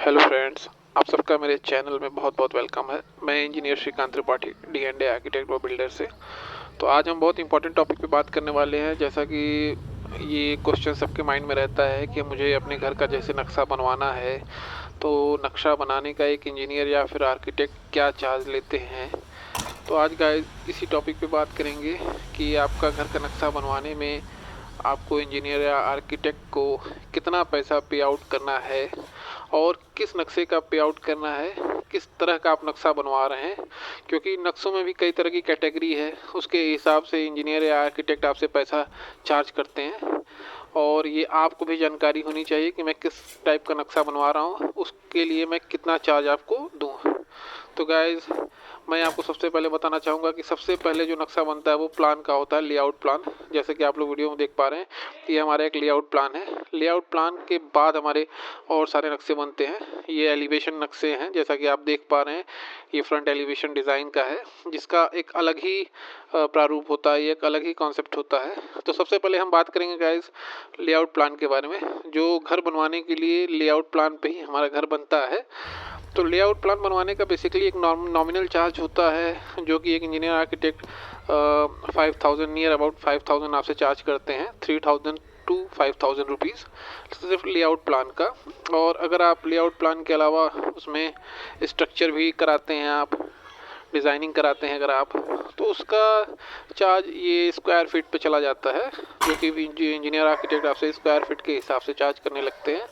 Hello friends, आप सबका मेरे चैनल में बहुत बहुत वेलकम है। मैं engineer Shrikant Tripathi D&A architect व बिल्डर से। तो आज हम बहुत इंपॉर्टेंट टॉपिक पे बात करने वाले हैं। जैसा कि ये क्वेश्चन सबके माइंड में रहता है कि मुझे अपने घर का जैसे नक्शा बनवाना है, तो नक्शा बनाने का एक इंजीनियर या फिर आर्किटेक्ट क्या चार्ज लेते हैं। तो आज गाइस इसी टॉपिक पे बात करेंगे कि आपका घर का नक्शा बनवाने में आपको इंजीनियर या आर्किटेक्ट को कितना पैसा पे आउट करना है और किस नक्शे का पे आउट करना है, किस तरह का आप नक्शा बनवा रहे हैं। क्योंकि नक्शों में भी कई तरह की कैटेगरी है, उसके हिसाब से इंजीनियर या आर्किटेक्ट आपसे पैसा चार्ज करते हैं। और ये आपको भी जानकारी होनी चाहिए कि मैं किस टाइप का नक्शा बनवा रहा हूँ, उसके लिए मैं कितना चार्ज आपको दूँ। तो गाइज मैं आपको सबसे पहले बताना चाहूँगा कि सबसे पहले जो नक्शा बनता है वो प्लान का होता है, लेआउट प्लान। जैसे कि आप लोग वीडियो में देख पा रहे हैं कि ये हमारा एक लेआउट प्लान है। लेआउट प्लान के बाद हमारे और सारे नक्शे बनते हैं। ये एलिवेशन नक्शे हैं, जैसा कि आप देख पा रहे हैं। ये फ्रंट एलिवेशन डिज़ाइन का है, जिसका एक अलग ही प्रारूप होता है, एक अलग ही कॉन्सेप्ट होता है। तो सबसे पहले हम बात करेंगे गाइज लेआउट प्लान के बारे में। जो घर बनवाने के लिए लेआउट प्लान पे ही हमारा घर बनता है। तो लेआउट प्लान बनवाने का बेसिकली एक नॉमिनल चार्ज होता है, जो कि एक इंजीनियर आर्किटेक्ट 5000 नियर अबाउट 5000 आपसे चार्ज करते हैं, 3000 टू 5000 रुपीज़ सिर्फ लेआउट प्लान का। और अगर आप लेआउट प्लान के अलावा उसमें स्ट्रक्चर भी कराते हैं, आप डिज़ाइनिंग कराते हैं अगर आप, तो उसका चार्ज ये स्क्वायर फीट पे चला जाता है, जो कि इंजीनियर आर्किटेक्ट आपसे स्क्वायर फीट के हिसाब से चार्ज करने लगते हैं।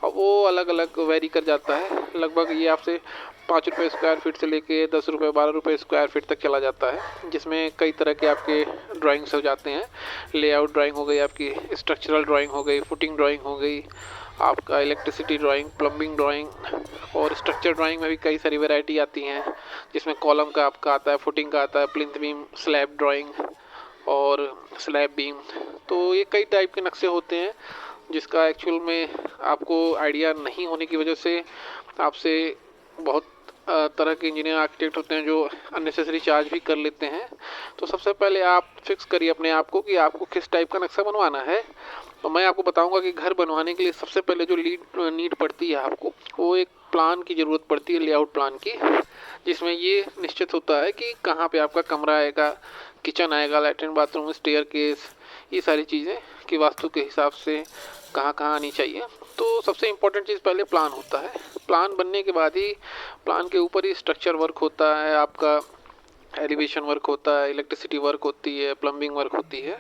और वो अलग अलग वेरी कर जाता है। लगभग ये आपसे 5 रुपये स्क्वायर फीट से लेके 10 रुपये 12 रुपये स्क्वायर फीट तक चला जाता है, जिसमें कई तरह के आपके ड्राइंग्स हो जाते हैं। लेआउट ड्राइंग हो गई, आपकी स्ट्रक्चरल ड्राइंग हो गई, फुटिंग ड्राइंग हो गई, आपका इलेक्ट्रिसिटी ड्राइंग, प्लम्बिंग ड्राइंग, और स्ट्रक्चर ड्राइंग में भी कई सारी वैरायटी आती हैं, जिसमें कॉलम का आपका आता है, फुटिंग का आता है, प्लिंथ बीम, स्लैब ड्राइंग और स्लैब बीम। तो ये कई टाइप के नक्शे होते हैं, जिसका एक्चुअल में आपको आइडिया नहीं होने की वजह से आपसे बहुत तरह के इंजीनियर आर्किटेक्ट होते हैं जो अननेसेसरी चार्ज भी कर लेते हैं। तो सबसे पहले आप फिक्स करिए अपने आप को कि आपको किस टाइप का नक्शा बनवाना है। तो मैं आपको बताऊंगा कि घर बनवाने के लिए सबसे पहले जो नीड पड़ती है आपको, वो एक प्लान की ज़रूरत पड़ती है, लेआउट प्लान की, जिसमें ये निश्चित होता है कि कहाँ पे आपका कमरा आएगा, किचन आएगा, लैट्रिन बाथरूम, स्टेयर केस, ये सारी चीज़ें कि वास्तु के हिसाब से कहाँ कहाँ आनी चाहिए। तो सबसे इम्पोर्टेंट चीज़ पहले प्लान होता है। प्लान बनने के बाद ही प्लान के ऊपर ही स्ट्रक्चर वर्क होता है, आपका एलिवेशन वर्क होता है, इलेक्ट्रिसिटी वर्क होती है, प्लम्बिंग वर्क होती है।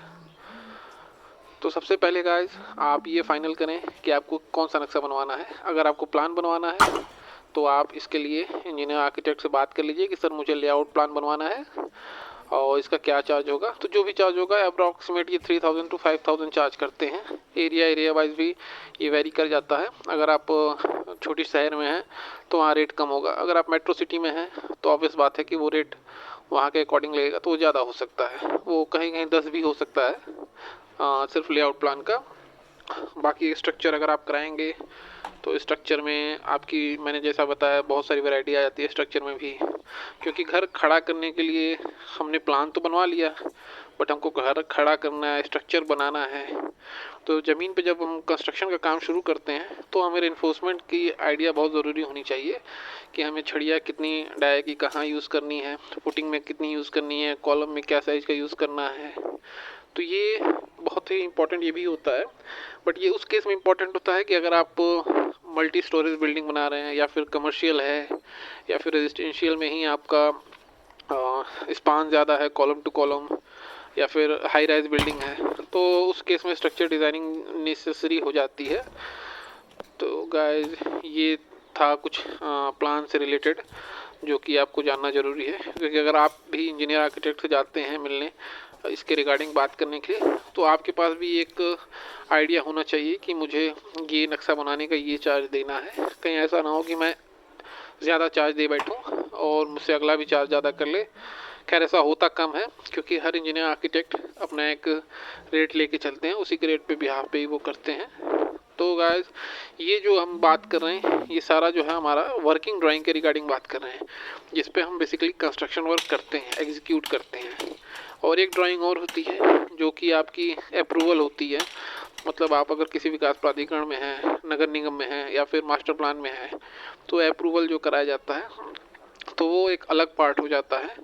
तो सबसे पहले गाइस आप ये फाइनल करें कि आपको कौन सा नक्शा बनवाना है। अगर आपको प्लान बनवाना है तो आप इसके लिए इंजीनियर आर्किटेक्ट से बात कर लीजिए कि सर मुझे लेआउट प्लान बनवाना है और इसका क्या चार्ज होगा। तो जो भी चार्ज होगा अप्रॉक्सीमेट ये 3000 टू 5000 चार्ज करते हैं। एरिया वाइज भी ये वेरी कर जाता है। अगर आप छोटी शहर में हैं तो वहाँ रेट कम होगा, अगर आप मेट्रो सिटी में हैं तो ऑब्वियस बात है कि वो रेट वहाँ के अकॉर्डिंग लगेगा, तो वो ज़्यादा हो सकता है, वो कहीं कहीं 10 भी हो सकता है सिर्फ लेआउट प्लान का। बाकी स्ट्रक्चर अगर आप कराएंगे तो स्ट्रक्चर में आपकी, मैंने जैसा बताया, बहुत सारी वैरायटी आ जाती है स्ट्रक्चर में भी। क्योंकि घर खड़ा करने के लिए हमने प्लान तो बनवा लिया, बट हमको घर खड़ा करना है, स्ट्रक्चर बनाना है। तो ज़मीन पे जब हम कंस्ट्रक्शन का काम शुरू करते हैं तो हमें रेनफोर्समेंट की आइडिया बहुत ज़रूरी होनी चाहिए कि हमें छड़ियाँ कितनी डाई की कहाँ यूज़ करनी है, फुटिंग में कितनी यूज़ करनी है, कॉलम में क्या साइज़ का यूज़ करना है। तो ये बहुत ही इम्पोर्टेंट ये भी होता है। बट ये उस केस में इम्पोर्टेंट होता है कि अगर आप मल्टी स्टोरेज बिल्डिंग बना रहे हैं, या फिर कमर्शियल है, या फिर रेजिडेंशियल में ही आपका स्पान ज़्यादा है कॉलम टू कॉलम, या फिर हाई राइज बिल्डिंग है, तो उस केस में स्ट्रक्चर डिज़ाइनिंग नेसेसरी हो जाती है। तो गाइस ये था कुछ प्लान से रिलेटेड जो कि आपको जानना ज़रूरी है। क्योंकि अगर आप भी इंजीनियर आर्किटेक्ट से जाते हैं मिलने इसके रिगार्डिंग बात करने के लिए, तो आपके पास भी एक आइडिया होना चाहिए कि मुझे ये नक्शा बनाने का ये चार्ज देना है। कहीं ऐसा ना हो कि मैं ज़्यादा चार्ज दे बैठूं और मुझसे अगला भी चार्ज ज़्यादा कर ले। खैर ऐसा होता कम है, क्योंकि हर इंजीनियर आर्किटेक्ट अपना एक रेट लेके चलते हैं, उसी के रेट पे बिहाफ पे ही वो करते हैं। तो गाइस ये जो हम बात कर रहे हैं ये सारा जो है हमारा वर्किंग ड्राइंग के रिगार्डिंग बात कर रहे हैं, जिस पे हम बेसिकली कंस्ट्रक्शन वर्क करते हैं, एग्जीक्यूट करते हैं। और एक ड्राइंग और होती है जो कि आपकी अप्रूवल होती है, मतलब आप अगर किसी विकास प्राधिकरण में हैं, नगर निगम में हैं या फिर मास्टर प्लान में हैं, तो अप्रूवल जो कराया जाता है तो वो एक अलग पार्ट हो जाता है।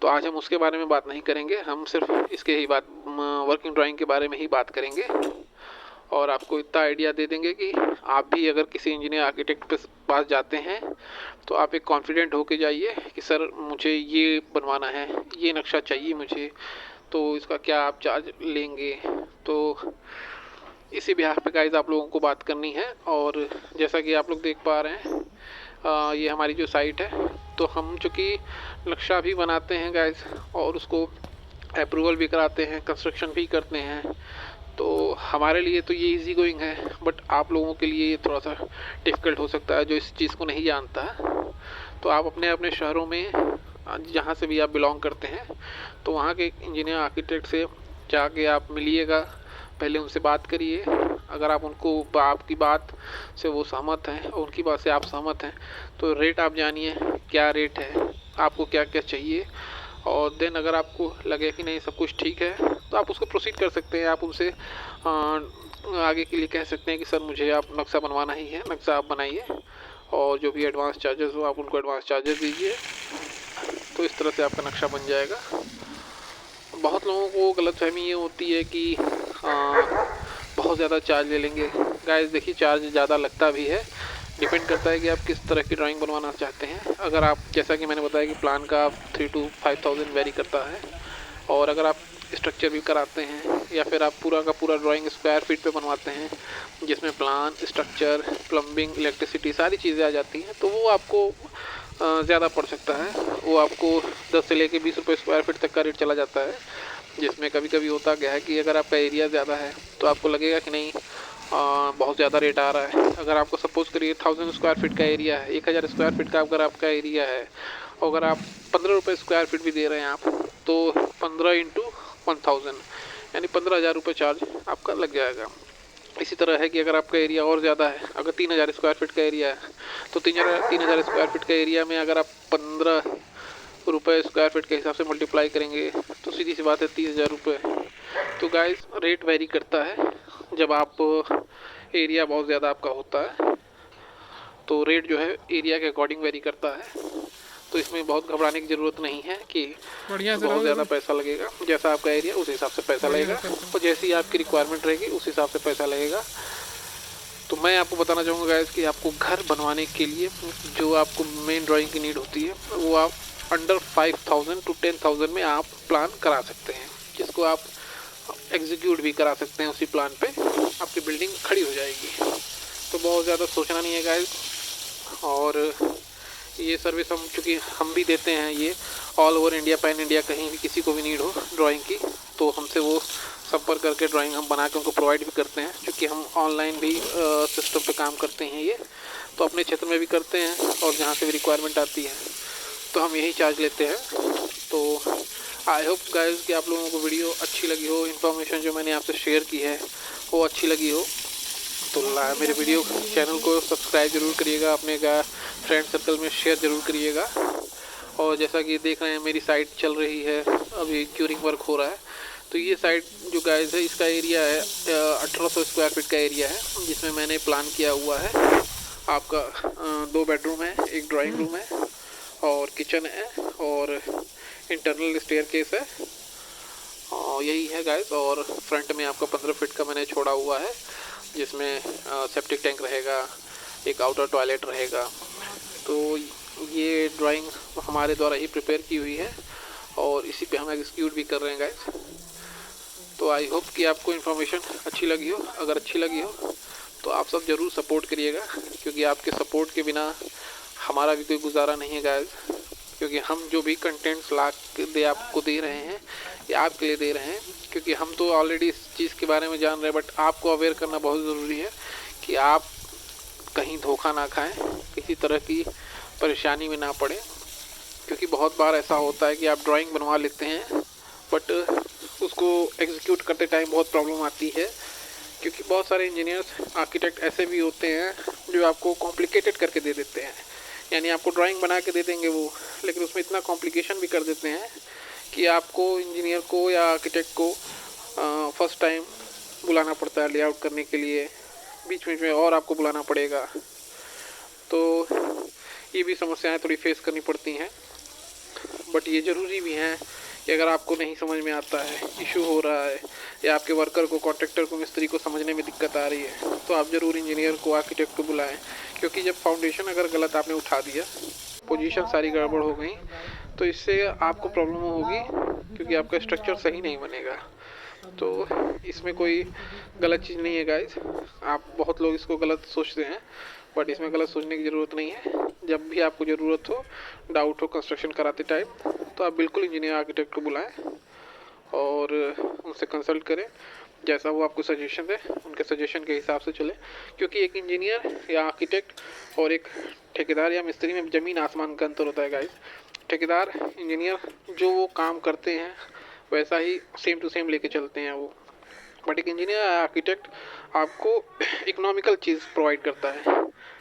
तो आज हम उसके बारे में बात नहीं करेंगे, हम सिर्फ इसके ही बात वर्किंग ड्राइंग के बारे में ही बात करेंगे। और आपको इतना आइडिया दे देंगे कि आप भी अगर किसी इंजीनियर आर्किटेक्ट के पास जाते हैं तो आप एक कॉन्फिडेंट होके जाइए कि सर मुझे ये बनवाना है, ये नक्शा चाहिए मुझे, तो इसका क्या आप चार्ज लेंगे। तो इसी बिहाफ पे गाइस आप लोगों को बात करनी है। और जैसा कि आप लोग देख पा रहे हैं ये हमारी जो साइट है, तो हम चूँकि नक्शा भी बनाते हैं गाइस और उसको अप्रूवल भी कराते हैं, कंस्ट्रक्शन भी करते हैं, तो हमारे लिए तो ये इजी गोइंग है। बट आप लोगों के लिए ये थोड़ा सा डिफ़िकल्ट हो सकता है जो इस चीज़ को नहीं जानता। तो आप अपने अपने शहरों में जहाँ से भी आप बिलोंग करते हैं तो वहाँ के इंजीनियर आर्किटेक्ट से जाके आप मिलिएगा, पहले उनसे बात करिए। अगर आप उनको आपकी बात से वो सहमत हैं और उनकी बात से आप सहमत हैं तो रेट आप जानिए क्या रेट है, आपको क्या क्या चाहिए। और देन अगर आपको लगे कि नहीं सब कुछ ठीक है तो आप उसको प्रोसीड कर सकते हैं। आप उनसे आगे के लिए कह सकते हैं कि सर मुझे आप नक्शा बनवाना ही है, नक्शा आप बनाइए और जो भी एडवांस चार्जेस हो आप उनको एडवांस चार्जेस दीजिए। तो इस तरह से आपका नक्शा बन जाएगा। बहुत लोगों को गलतफहमी ये होती है कि बहुत ज़्यादा चार्ज ले लेंगे। गाइस देखिए चार्ज ज़्यादा लगता भी है, डिपेंड करता है कि आप किस तरह की ड्राइंग बनवाना चाहते हैं। अगर आप जैसा कि मैंने बताया कि प्लान का 3 to 5,000 वेरी करता है। और अगर आप स्ट्रक्चर भी कराते हैं या फिर आप पूरा का पूरा ड्राइंग स्क्वायर फीट पे बनवाते हैं जिसमें प्लान, स्ट्रक्चर, प्लम्बिंग, इलेक्ट्रिसिटी सारी चीज़ें आ जाती हैं, तो वो आपको ज़्यादा पड़ सकता है। वो आपको 10 से लेके 20 रुपये स्क्वायर फीट तक का रेट चला जाता है। जिसमें कभी कभी होता क्या है कि अगर आपका एरिया ज़्यादा है तो आपको लगेगा कि नहीं बहुत ज़्यादा रेट आ रहा है। अगर आपको सपोज करिए 1000 स्क्वायर फीट का एरिया है, 1000 स्क्वायर फीट का अगर आपका एरिया है और अगर आप 15 रुपये स्क्वायर फीट भी दे रहे हैं आप, तो 15 इंटू 1000 यानी 15,000 रुपये चार्ज आपका लग जाएगा। इसी तरह है कि अगर आपका एरिया और ज़्यादा है, अगर 3000 स्क्वायर फीट का एरिया है तो 3000 स्क्वायर फीट का एरिया में अगर आप 15 रुपये स्क्वायर फीट के हिसाब से मल्टीप्लाई करेंगे तो सीधी सी बात है 30,000 रुपये। तो गाइस रेट वेरी करता है जब आप एरिया बहुत ज़्यादा आपका होता है, तो रेट जो है एरिया के अकॉर्डिंग वेरी करता है। तो इसमें बहुत घबराने की ज़रूरत नहीं है कि बहुत ज़्यादा पैसा लगेगा। जैसा आपका एरिया उस हिसाब से पैसा लगेगा और जैसी आपकी रिक्वायरमेंट रहेगी उस हिसाब से पैसा लगेगा। तो मैं आपको बताना चाहूँगा गाइस कि आपको घर बनवाने के लिए जो आपको मेन ड्राइंग की नीड होती है वो आप अंडर 5,000 to 10,000 में आप प्लान करा सकते हैं, जिसको आप एग्जीक्यूट भी करा सकते हैं। उसी प्लान पे आपकी बिल्डिंग खड़ी हो जाएगी। तो बहुत ज़्यादा सोचना नहीं है गाइस। और ये सर्विस हम चूँकि हम भी देते हैं, ये all over India, pan India, कहीं भी किसी को भी नीड हो ड्राइंग की तो हमसे वो संपर्क करके ड्राइंग हम बना के उनको प्रोवाइड भी करते हैं। क्योंकि हम ऑनलाइन भी सिस्टम पे काम करते हैं, ये तो अपने क्षेत्र में भी करते हैं और जहाँ से भी रिक्वायरमेंट आती है तो हम यही चार्ज लेते हैं। तो आई होप गाइस कि आप लोगों को वीडियो अच्छी लगी हो, इन्फॉर्मेशन जो मैंने आपसे शेयर की है वो अच्छी लगी हो। तो मेरे वीडियो चैनल को सब्सक्राइब जरूर करिएगा, अपने फ्रेंड सर्कल में शेयर जरूर करिएगा। और जैसा कि देख रहे हैं मेरी साइट चल रही है, अभी क्यूरिंग वर्क हो रहा है। तो ये साइट जो गाइस है इसका एरिया है 1800 स्क्वायर फीट का एरिया है, जिसमें मैंने प्लान किया हुआ है आपका 2 बेडरूम है, 1 ड्राइंग रूम है और किचन है और इंटरनल स्टेयरकेस है और यही है गाइस। और फ्रंट में आपका 15 फीट का मैंने छोड़ा हुआ है जिसमें सेप्टिक टैंक रहेगा, एक आउटर टॉयलेट रहेगा। तो ये ड्राइंग हमारे द्वारा ही प्रिपेयर की हुई है और इसी पे हम एग्जीक्यूट भी कर रहे हैं गाइस। तो आई होप कि आपको इन्फॉर्मेशन अच्छी लगी हो। अगर अच्छी लगी हो तो आप सब ज़रूर सपोर्ट करिएगा, क्योंकि आपके सपोर्ट के बिना हमारा भी कोई गुजारा नहीं है गाइस। क्योंकि हम जो भी कंटेंट्स ला के आपको दे रहे हैं ये आपके लिए दे रहे हैं, क्योंकि हम तो ऑलरेडी इस चीज़ के बारे में जान रहे हैं, बट आपको अवेयर करना बहुत ज़रूरी है कि आप कहीं धोखा ना खाएं, किसी तरह की परेशानी में ना पड़े। क्योंकि बहुत बार ऐसा होता है कि आप ड्राइंग बनवा लेते हैं बट उसको एग्जीक्यूट करते टाइम बहुत प्रॉब्लम आती है। क्योंकि बहुत सारे इंजीनियर्स, आर्किटेक्ट ऐसे भी होते हैं जो आपको कॉम्प्लिकेटेड करके दे देते हैं। यानी आपको ड्राइंग बना के दे देंगे वो, लेकिन उसमें इतना कॉम्प्लिकेशन भी कर देते हैं कि आपको, इंजीनियर को या आर्किटेक्ट को फर्स्ट टाइम बुलाना पड़ता है लेआउट करने के लिए, बीच बीच में और आपको बुलाना पड़ेगा। तो ये भी समस्याएं थोड़ी फेस करनी पड़ती हैं, बट ये ज़रूरी भी हैं कि अगर आपको नहीं समझ में आता है, इशू हो रहा है, या आपके वर्कर को, कॉन्ट्रैक्टर को, मिस्त्री को समझने में दिक्कत आ रही है, तो आप ज़रूर इंजीनियर को, आर्किटेक्ट को बुलाएं। क्योंकि जब फाउंडेशन अगर गलत आपने उठा दिया, पोजीशन सारी गड़बड़ हो गई, तो इससे आपको प्रॉब्लम होगी, क्योंकि आपका स्ट्रक्चर सही नहीं बनेगा। तो इसमें कोई गलत चीज़ नहीं है गाइस। आप बहुत लोग इसको गलत सोचते हैं, बट इसमें गलत सोचने की ज़रूरत नहीं है। जब भी आपको ज़रूरत हो, डाउट हो कंस्ट्रक्शन कराते टाइम, तो आप बिल्कुल इंजीनियर, आर्किटेक्ट को बुलाएं और उनसे कंसल्ट करें। जैसा वो आपको सजेशन दे, उनके सजेशन के हिसाब से चले। क्योंकि एक इंजीनियर या आर्किटेक्ट और एक ठेकेदार या मिस्त्री में ज़मीन आसमान का अंतर होता है गाइस। ठेकेदार, इंजीनियर जो वो काम करते हैं वैसा ही सेम टू सेम लेके चलते हैं वो, बट एक इंजीनियर या आर्किटेक्ट आपको इकोनॉमिकल चीज़ प्रोवाइड करता है।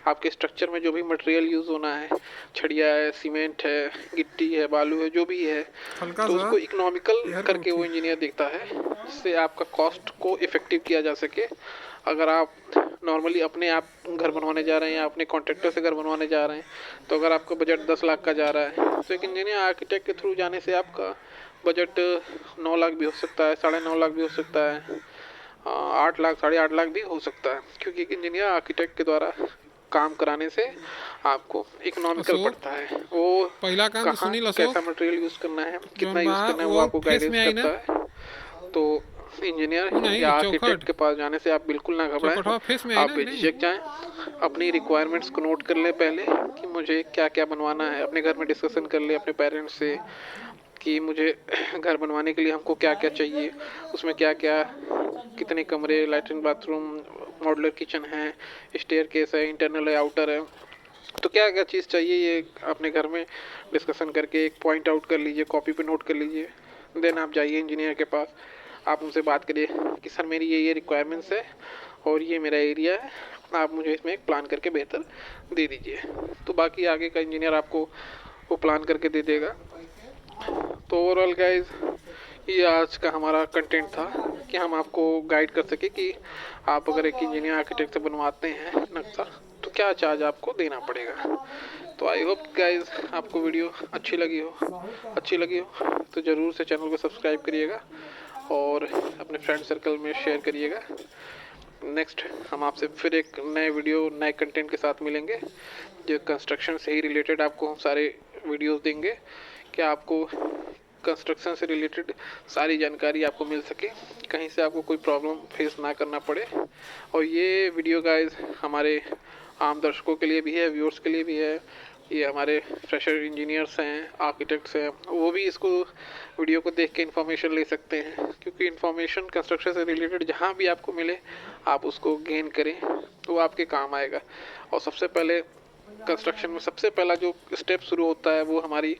आपके स्ट्रक्चर में जो भी मटेरियल यूज़ होना है, छड़िया है, सीमेंट है, गिट्टी है, बालू है, जो भी है, तो उसको इकोनॉमिकल करके वो इंजीनियर देखता है, जिससे आपका कॉस्ट को इफ़ेक्टिव किया जा सके। अगर आप नॉर्मली अपने आप घर बनवाने जा रहे हैं या अपने कॉन्ट्रैक्टर से घर बनवाने जा रहे हैं, तो अगर आपका बजट 10 लाख का जा रहा है, तो एक इंजीनियर आर्किटेक्ट के थ्रू जाने से आपका बजट 9 लाख भी हो सकता है, 9.5 लाख भी हो सकता है, 8 लाख, 8.5 लाख भी हो सकता है। क्योंकि एक इंजीनियर आर्किटेक्ट के द्वारा काम कराने से आपको इकोनॉमिकल पड़ता है। वो पहला काम तो कहाँ सुनी कैसा मटेरियल यूज़ करना है, कितना यूज़ करना है, वो आपको गाइडेंस करता है। तो इंजीनियर या आर्किटेक्ट के पास जाने से आप बिल्कुल ना घबराएं, आप बेझिझक जाएं, अपनी रिक्वायरमेंट्स को नोट कर लें पहले कि मुझे क्या क्या बनवाना है। अपने घर में डिस्कशन कर ले अपने पेरेंट्स से कि मुझे घर बनवाने के लिए हमको क्या क्या चाहिए, उसमें क्या क्या, कितने कमरे, लैट्रिन, बाथरूम, मॉड्यूलर किचन है, स्टेयरकेस है, इंटरनल है, आउटर है, तो क्या क्या चीज़ चाहिए, ये अपने घर में डिस्कशन करके एक पॉइंट आउट कर लीजिए, कॉपी पे नोट कर लीजिए। देन आप जाइए इंजीनियर के पास, आप उनसे बात करिए कि सर मेरी ये रिक्वायरमेंट्स है और ये मेरा एरिया है, आप मुझे इसमें एक प्लान करके बेहतर दे दीजिए। तो बाकी आगे का इंजीनियर आपको वो प्लान करके दे देगा। तो ओवरऑल गाइज, ये आज का हमारा कंटेंट था कि हम आपको गाइड कर सके कि आप अगर एक इंजीनियर आर्किटेक्ट से बनवाते हैं नक्शा, तो क्या चार्ज आपको देना पड़ेगा। तो आई होप गाइज आपको वीडियो अच्छी लगी हो तो ज़रूर से चैनल को सब्सक्राइब करिएगा और अपने फ्रेंड सर्कल में शेयर करिएगा। नेक्स्ट हम आपसे फिर एक नए वीडियो, नए कंटेंट के साथ मिलेंगे, जो कंस्ट्रक्शन से ही रिलेटेड आपको हम सारे वीडियोस देंगे कि आपको कंस्ट्रक्शन से रिलेटेड सारी जानकारी आपको मिल सके, कहीं से आपको कोई प्रॉब्लम फेस ना करना पड़े। और ये वीडियो गाइस हमारे आम दर्शकों के लिए भी है, व्यूअर्स के लिए भी है। ये हमारे फ्रेशर इंजीनियर्स हैं, आर्किटेक्ट्स हैं, वो भी इसको वीडियो को देख के इन्फॉर्मेशन ले सकते हैं। क्योंकि इन्फॉर्मेशन कंस्ट्रक्शन से रिलेटेड जहाँ भी आपको मिले, आप उसको गेन करें, तो आपके काम आएगा। और सबसे पहले कंस्ट्रक्शन में सबसे पहला जो स्टेप शुरू होता है वो हमारी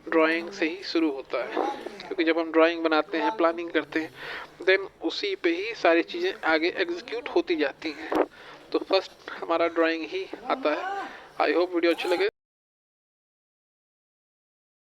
ड्राइंग से ही शुरू होता है। क्योंकि जब हम ड्राइंग बनाते हैं, प्लानिंग करते हैं, देन उसी पे ही सारी चीज़ें आगे एग्जीक्यूट होती जाती हैं। तो फर्स्ट हमारा ड्राइंग ही आता है। आई होप वीडियो अच्छी लगे